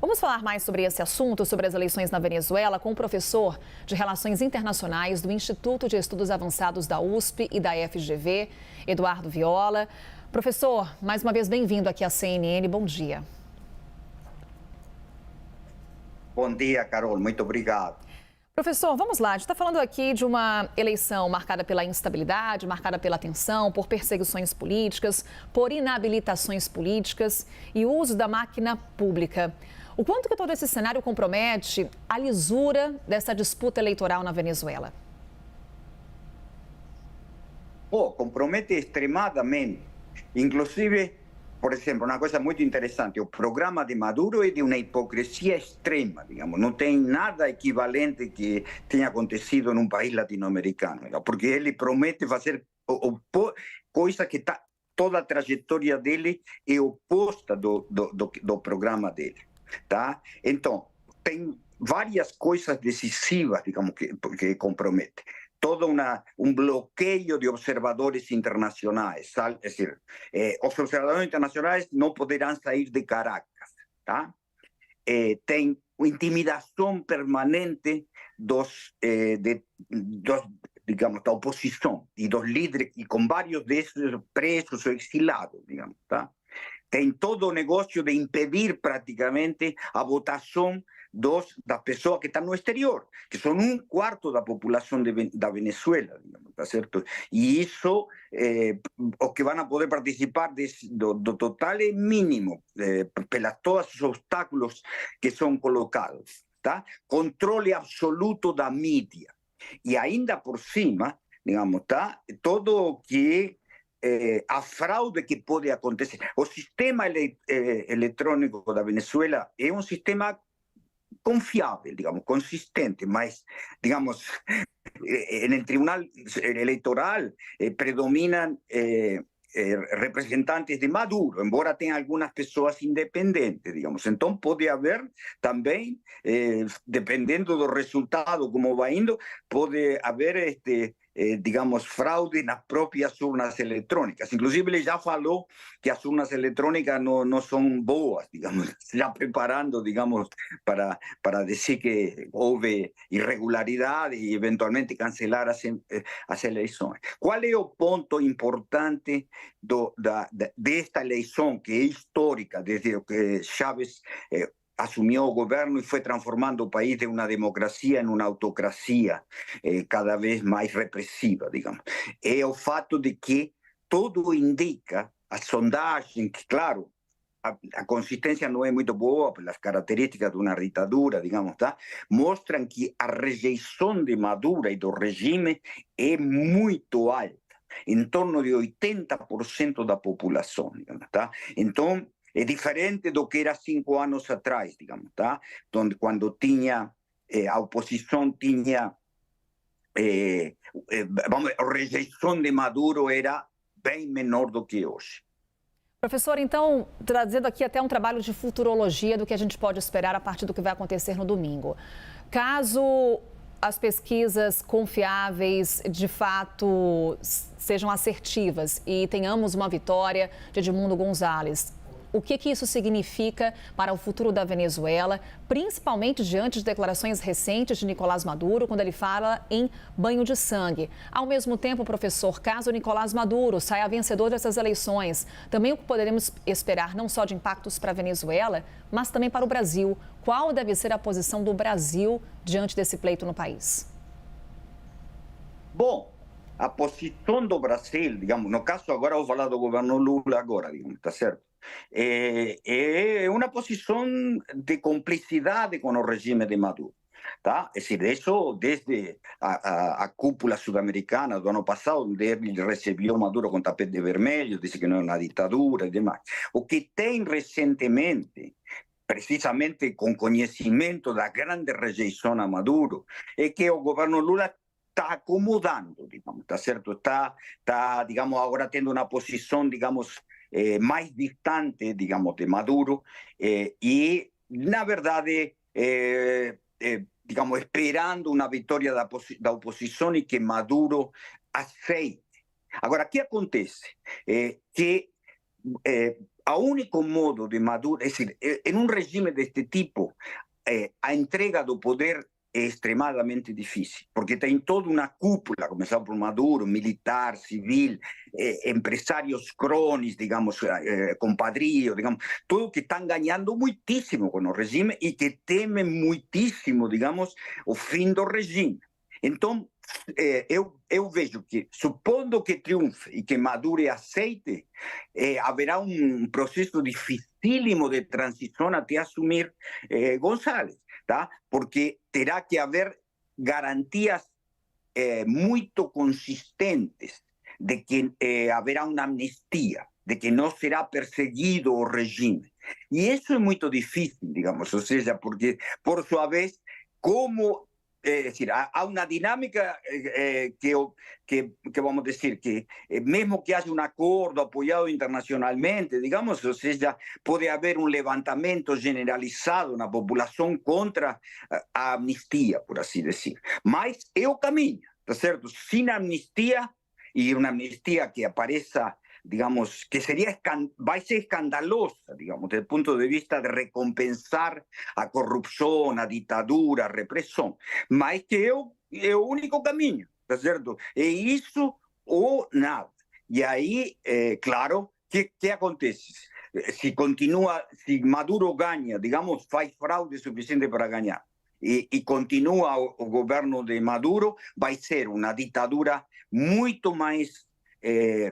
Vamos falar mais sobre esse assunto, sobre as eleições na Venezuela, com o professor de Relações Internacionais do Instituto de Estudos Avançados da USP e da FGV, Eduardo Viola. Professor, mais uma vez bem-vindo aqui à CNN. Bom dia. Bom dia, Carol. Muito obrigado. Professor, vamos lá. A gente está falando aqui de uma eleição marcada pela instabilidade, marcada pela tensão, por perseguições políticas, por inabilitações políticas e uso da máquina pública. O quanto que todo esse cenário compromete a lisura dessa disputa eleitoral na Venezuela? Compromete extremadamente. Inclusive, por exemplo, uma coisa muito interessante, o programa de Maduro é de uma hipocrisia extrema, digamos, não tem nada equivalente que tenha acontecido num país latino-americano, porque ele promete fazer coisa que toda a trajetória dele é oposta do programa dele, tá? Então, tem várias coisas decisivas, digamos, que compromete. Todo un bloqueo de observadores internacionales. Es decir, los observadores internacionales no podrán salir de Caracas. ¿Tá? Tem intimidación permanente digamos, da oposición y dos líderes, y con varios de esos presos o exilados, digamos. ¿Tá? Tem todo o negócio de impedir praticamente a votação das pessoas que estão no exterior, que são um quarto da população da Venezuela, digamos, tá certo? E isso, os que vão poder participar do total é mínimo, pelos todos os obstáculos que são colocados, tá? Controle absoluto da mídia. E ainda por cima, digamos, tá? Todo o que a fraude que pode acontecer. O sistema eletrônico da Venezuela é um sistema confiável, digamos, consistente, mas, digamos, no Tribunal Eleitoral predominam representantes de Maduro, embora tenha algumas pessoas independentes, digamos. Então pode haver também, dependendo do resultado, como vai indo, pode haver digamos, fraude nas próprias urnas eletrônicas. Inclusive, ele já falou que as urnas eletrônicas não são boas, digamos, já preparando, digamos, para dizer que houve irregularidade e, eventualmente, cancelar as eleições. Qual é o ponto importante desta eleição, que é histórica, desde que Chávez asumió el gobierno y fue transformando el país de una democracia en una autocracia cada vez más represiva, digamos. Es el fato de que todo indica, a sondagem, que claro, a consistência não é muito boa pelas características de uma ditadura, digamos, tá? Mostram que a rejeição de Maduro e do regime é muito alta, em torno de 80% da população, digamos, tá? Então, é diferente do que era 5 anos atrás, digamos, tá? Quando tinha, a oposição tinha, a rejeição de Maduro era bem menor do que hoje. Professor, então, trazendo aqui até um trabalho de futurologia do que a gente pode esperar a partir do que vai acontecer no domingo. Caso as pesquisas confiáveis, de fato, sejam assertivas e tenhamos uma vitória de Edmundo González, o que isso significa para o futuro da Venezuela, principalmente diante de declarações recentes de Nicolás Maduro, quando ele fala em banho de sangue. Ao mesmo tempo, professor, caso Nicolás Maduro saia vencedor dessas eleições, também o que poderemos esperar não só de impactos para a Venezuela, mas também para o Brasil. Qual deve ser a posição do Brasil diante desse pleito no país? Bom, a posição do Brasil, digamos, no caso agora eu vou falar do governo Lula agora, digamos, tá certo? É uma posição de cumplicidade com o regime de Maduro. Tá? É decir, isso desde a cúpula sudamericana do ano passado, onde ele recebeu Maduro com tapete vermelho, disse que não é uma ditadura e demais. O que tem recentemente, precisamente com conhecimento da grande rejeição a Maduro, é que o governo Lula está acomodando, digamos, tá certo? Está, digamos, agora tendo uma posição, digamos, mais distante, digamos, de Maduro e, na verdade, digamos, esperando uma vitória da oposição e que Maduro aceite. Agora, o que acontece? Que a único modo de Maduro, es decir, en un régimen de este tipo, a entrega do poder é extremadamente difícil, porque tem toda uma cúpula, começando por Maduro, militar, civil, empresários crones, digamos, compadrios, digamos, todos que estão ganhando muitíssimo com o regime e que temem muitíssimo, digamos, o fim do regime. Então, eu vejo que, supondo que triunfe e que Maduro aceite, haverá um processo dificílimo de transição até assumir González, tá? Porque terá que haver garantias muito consistentes de que haverá uma amnistia, de que não será perseguido o regime. E isso é muito difícil, digamos, ou seja, porque, por sua vez, como es decir, hay una dinámica que vamos a decir, que mismo que haya un acuerdo apoyado internacionalmente, digamos, o sea, puede haber un levantamiento generalizado en la población contra a amnistía, por así decir. Mas es el camino, ¿está cierto? Sin amnistía, y una amnistía que aparezca, digamos, que va a ser escandalosa, digamos, desde el punto de vista de recompensar a corrupción, a ditadura, a represión, mas que es el único camino, ¿está cierto? Es eso o nada. Y ahí, claro, ¿qué acontece? Si Maduro gana, digamos, faz fraude suficiente para ganar, y continúa el gobierno de Maduro, va a ser una dictadura mucho más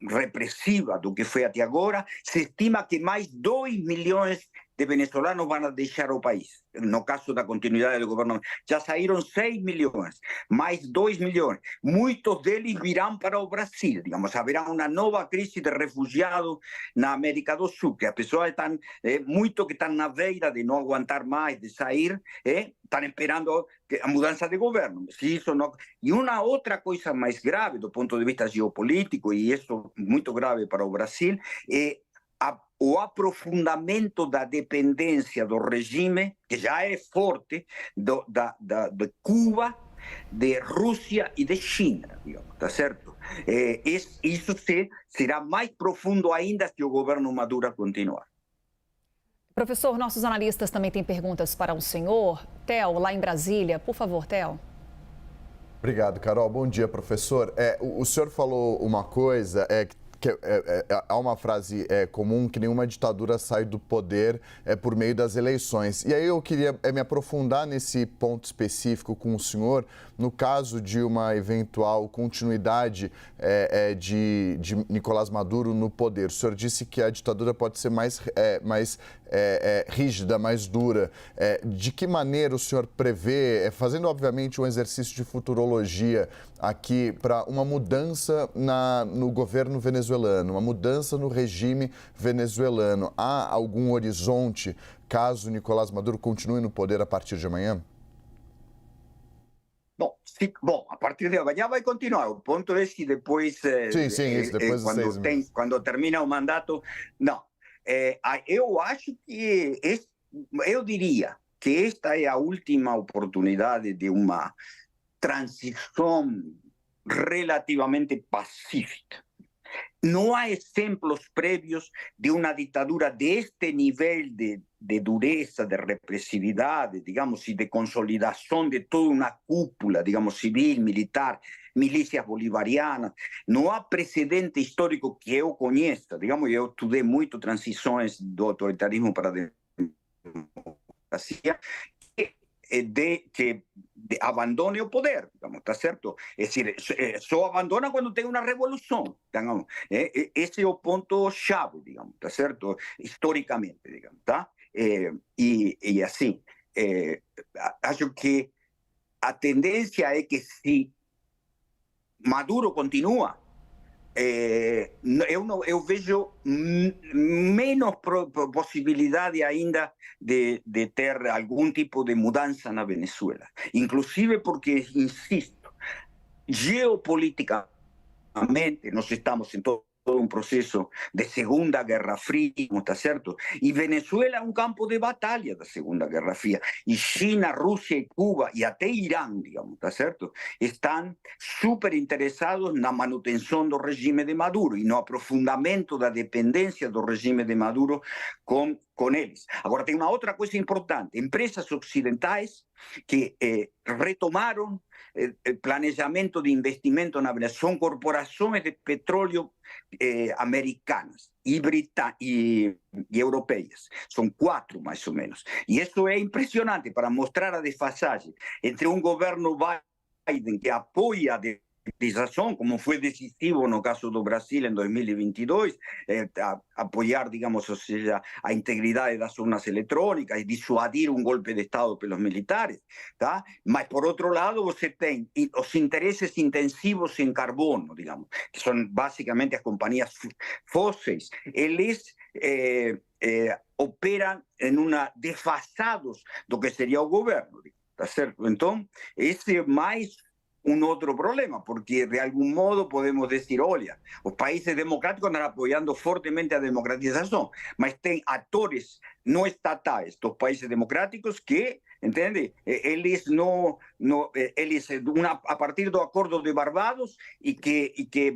repressiva do que foi até agora. Se estima que mais 2 milhões de venezuelanos vão deixar o país. No caso da continuidade do governo, já saíram 6 milhões, mais 2 milhões. Muitos deles virão para o Brasil. Digamos, haverá uma nova crise de refugiados na América do Sul, que as pessoas estão, muito que estão na beira de não aguentar mais, de sair, estão esperando a mudança de governo. Se isso não... E uma outra coisa mais grave do ponto de vista geopolítico, e isso muito grave para o Brasil, é o aprofundamento da dependência do regime, que já é forte, de Cuba, de Rússia e de China, digamos, tá certo? Isso será mais profundo ainda se o governo Maduro continuar. Professor, nossos analistas também têm perguntas para o senhor. Theo, lá em Brasília. Por favor, Theo. Obrigado, Carol. Bom dia, professor. O senhor falou uma coisa há uma frase comum que nenhuma ditadura sai do poder por meio das eleições. E aí eu queria me aprofundar nesse ponto específico com o senhor, no caso de uma eventual continuidade de Nicolás Maduro no poder. O senhor disse que a ditadura pode ser mais rígida, mais dura. De que maneira o senhor prevê, fazendo obviamente um exercício de futurologia aqui, para uma mudança no governo venezuelano, uma mudança no regime venezuelano? Há algum horizonte caso Nicolás Maduro continue no poder a partir de amanhã? Bom, a partir de amanhã vai continuar. O ponto é que depois, isso, depois dos 6 meses. Quando termina o mandato, não. Eu acho que, eu diria que esta é a última oportunidade de uma transição relativamente pacífica. No hay ejemplos previos de una dictadura de este nivel de dureza, de represividad, digamos, y de consolidación de toda una cúpula, digamos, civil, militar, milícias bolivarianas. No hay precedente histórico que yo conozca. Digamos, yo estudié mucho transiciones do autoritarismo para a democracia, que abandone o poder, digamos, ¿está cierto? Es decir, só abandona cuando tem una revolución, digamos. Ese es el punto chave, digamos, ¿está cierto? Históricamente, digamos, ¿tá? Y así, acho que a tendencia es que si Maduro continúa, eu vejo menos possibilidade ainda de ter algum tipo de mudança na Venezuela. Inclusive porque, insisto, geopolíticamente nós estamos em todo todo un proceso de Segunda Guerra Fría, ¿está cierto? Y Venezuela es un campo de batalla de Segunda Guerra Fría. Y China, Rusia y Cuba y hasta Irán, digamos, ¿está cierto? Están súper interesados en la manutención del régimen de Maduro y no aprofundamento da dependencia del régimen de Maduro con ellos. Ahora, tem una otra cosa importante. Empresas occidentales que retomaron el planejamiento de investimento na Venezuela. Son corporaciones de petróleo americanas y europeas. Son 4 más o menos. Y eso es impresionante para mostrar a desfasaje entre un gobierno Biden que apoya a desestabilização, como foi decisivo no caso do Brasil em 2022, apoiar, digamos, ou seja, a integridade das urnas eletrônicas e dissuadir um golpe de Estado pelos militares, tá? Mas, por outro lado, você tem os interesses intensivos em carbono, digamos, que são basicamente as companhias fósseis. Eles operam em desfasados do que seria o governo, tá certo? Então, esse é mais otro problema, porque de algún modo podemos decir, olha, los países democráticos están apoyando fuertemente a democratización, mas tem actores no estatais dos países democráticos que, entende? Eles a partir do acordo de Barbados y que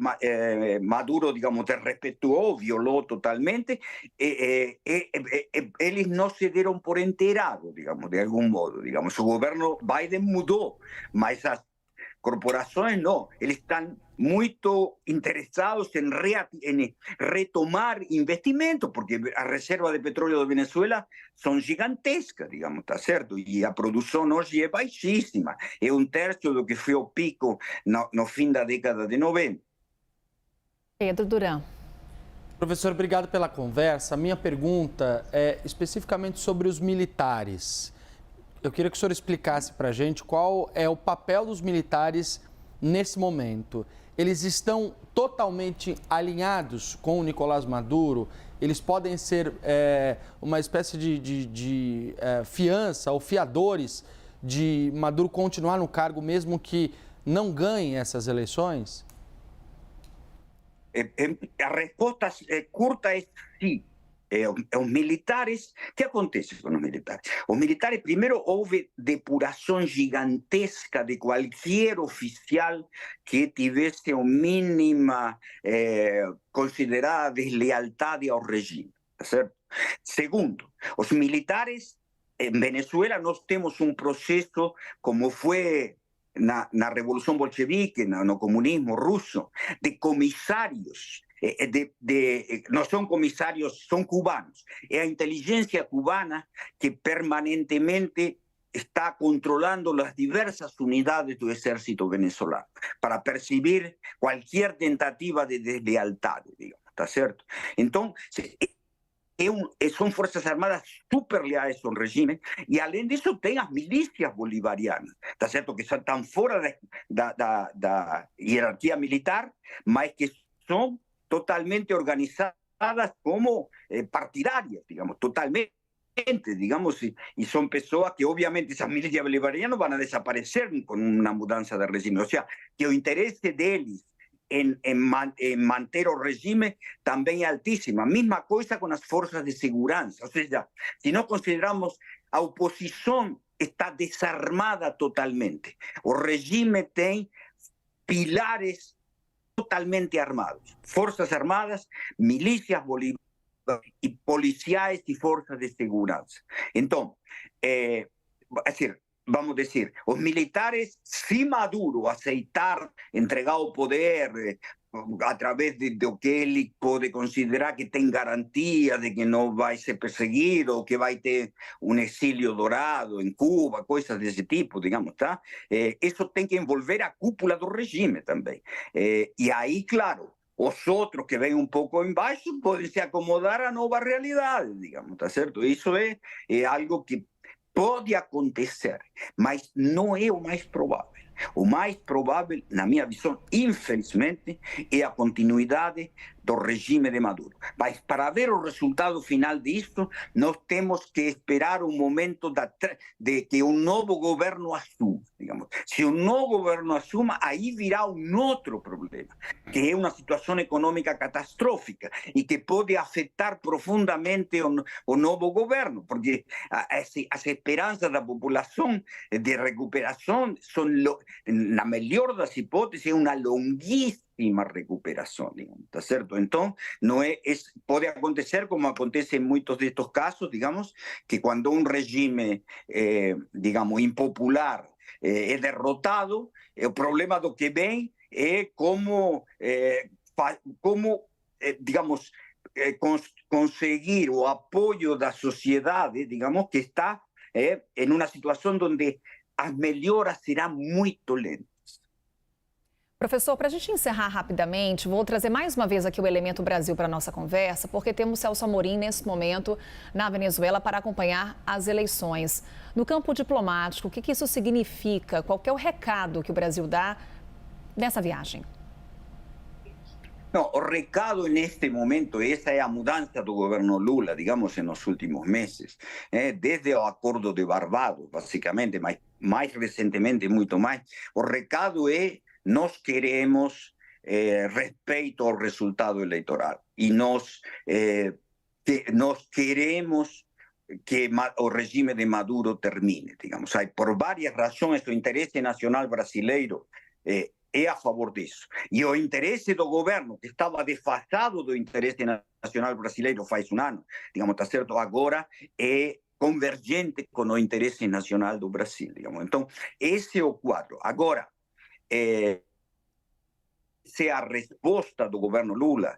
Maduro, digamos, respetuó, violó totalmente, eles no se dieron por enterado, digamos, de algún modo, digamos, su gobierno Biden mudó, mas corporações não, eles estão muito interessados em retomar investimento, porque as reservas de petróleo da Venezuela são gigantescas, digamos, tá certo? E a produção hoje é baixíssima, é 1/3 do que foi o pico no fim da década de 90. Pedro Duran. Professor, obrigado pela conversa. A minha pergunta é especificamente sobre os militares. Eu queria que o senhor explicasse para a gente qual é o papel dos militares nesse momento. Eles estão totalmente alinhados com o Nicolás Maduro? Eles podem ser uma espécie de fiança ou fiadores de Maduro continuar no cargo mesmo que não ganhe essas eleições? A resposta curta é sim. Os militares, o que acontece com os militares? Os militares, primeiro, houve depuração gigantesca de qualquer oficial que tivesse a mínima considerada deslealdade ao regime, certo? Segundo, os militares, em Venezuela, nós temos um processo como foi na Revolução Bolchevique, no comunismo russo, de comissários. No son comisarios, son cubanos. Es la inteligencia cubana que permanentemente está controlando las diversas unidades del ejército venezolano para percibir cualquier tentativa de deslealtad, digamos, ¿está cierto? Entonces, son fuerzas armadas súper leales al régimen y, além disso, tem as milícias bolivarianas, ¿está cierto? Que están fuera de la jerarquía militar, mas que son totalmente organizadas como partidarias, digamos, totalmente, digamos, y son personas que obviamente esas milicias bolivarianas van a desaparecer con una mudanza de régimen. O sea, que el interés de ellos en mantener el régimen también es altísima. Misma cosa con las fuerzas de seguridad. O sea, si no consideramos a oposición está desarmada totalmente. El régimen tiene pilares totalmente armados, fuerzas armadas, milicias bolivarianas y policiales y fuerzas de seguridad. Entonces, vamos a decir, los militares, si Maduro aceitar entregar el poder a través de lo que él puede considerar que tiene garantía de que no va a ser perseguido, que va a tener un exilio dorado en Cuba, cosas de ese tipo, digamos, ¿tá? Eso tiene que envolver a cúpula del régimen también. Y ahí, claro, os outros que vêm um pouco embaixo podem se acomodar à nova realidade, digamos, tá certo? Isso é algo que pode acontecer, mas não é o mais provável. O mais provável, na minha visão, infelizmente, é a continuidade do regime de Maduro. Mas para ver o resultado final disso, nós temos que esperar um momento de que um novo governo assuma, digamos. Se um novo governo assuma, aí virá um outro problema, que é uma situação econômica catastrófica e que pode afetar profundamente o novo governo, porque as esperanças da população de recuperação são, na melhor das hipóteses, uma longuíssima recuperação, digamos, tá certo? Então, não pode acontecer como acontece em muitos destes casos, digamos, que quando um regime, digamos, impopular é derrotado, o problema do que vem é como digamos, conseguir o apoio da sociedade, digamos, que está em uma situação onde as melhoras serão muito lentas. Professor, para a gente encerrar rapidamente, vou trazer mais uma vez aqui o Elemento Brasil para a nossa conversa, porque temos Celso Amorim nesse momento na Venezuela para acompanhar as eleições. No campo diplomático, o que isso significa? Qual que é o recado que o Brasil dá nessa viagem? Não, o recado neste momento, essa é a mudança do governo Lula, digamos, nos últimos meses. Desde o acordo de Barbados, basicamente, mas mais recentemente, muito mais. O recado é: nós queremos respeito ao resultado eleitoral e nós queremos que o regime de Maduro termine, digamos. Por várias razões, o interesse nacional brasileiro é a favor disso. E o interesse do governo, que estava desfasado do interesse nacional brasileiro faz um ano, digamos, tá certo? Agora é convergente com o interesse nacional do Brasil, digamos. Então, esse é o quadro. Agora, se a resposta do governo Lula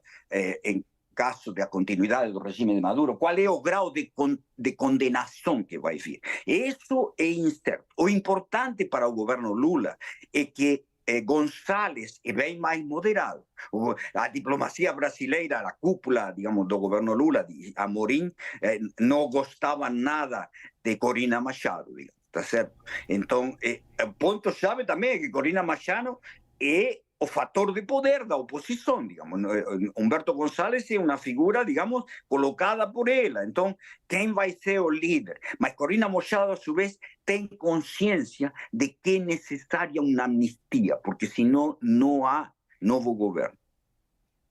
em caso da continuidade do regime de Maduro, qual é o grau de condenação que vai vir? Isso é incerto. O importante para o governo Lula é que González é bem mais moderado. A diplomacia brasileira, a cúpula, digamos, do governo Lula, de Amorim, não gostava nada de Corina Machado, digamos, tá certo? Então, o ponto-chave também é que Corina Machado é o fator de poder da oposição, digamos. Humberto González é uma figura, digamos, colocada por ela. Então, quem vai ser o líder? Mas Corina Machado, a sua vez, tem consciência de que é necessária uma amnistia, porque senão não há novo governo.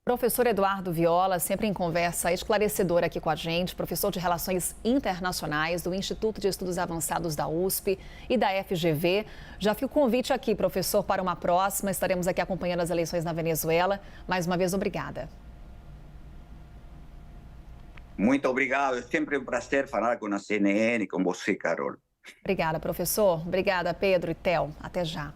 Professor Eduardo Viola, sempre em conversa esclarecedora aqui com a gente, professor de Relações Internacionais do Instituto de Estudos Avançados da USP e da FGV. Já fica o convite aqui, professor, para uma próxima. Estaremos aqui acompanhando as eleições na Venezuela. Mais uma vez, obrigada. Muito obrigado. É sempre um prazer falar com a CNN e com você, Carol. Obrigada, professor. Obrigada, Pedro e Theo. Até já.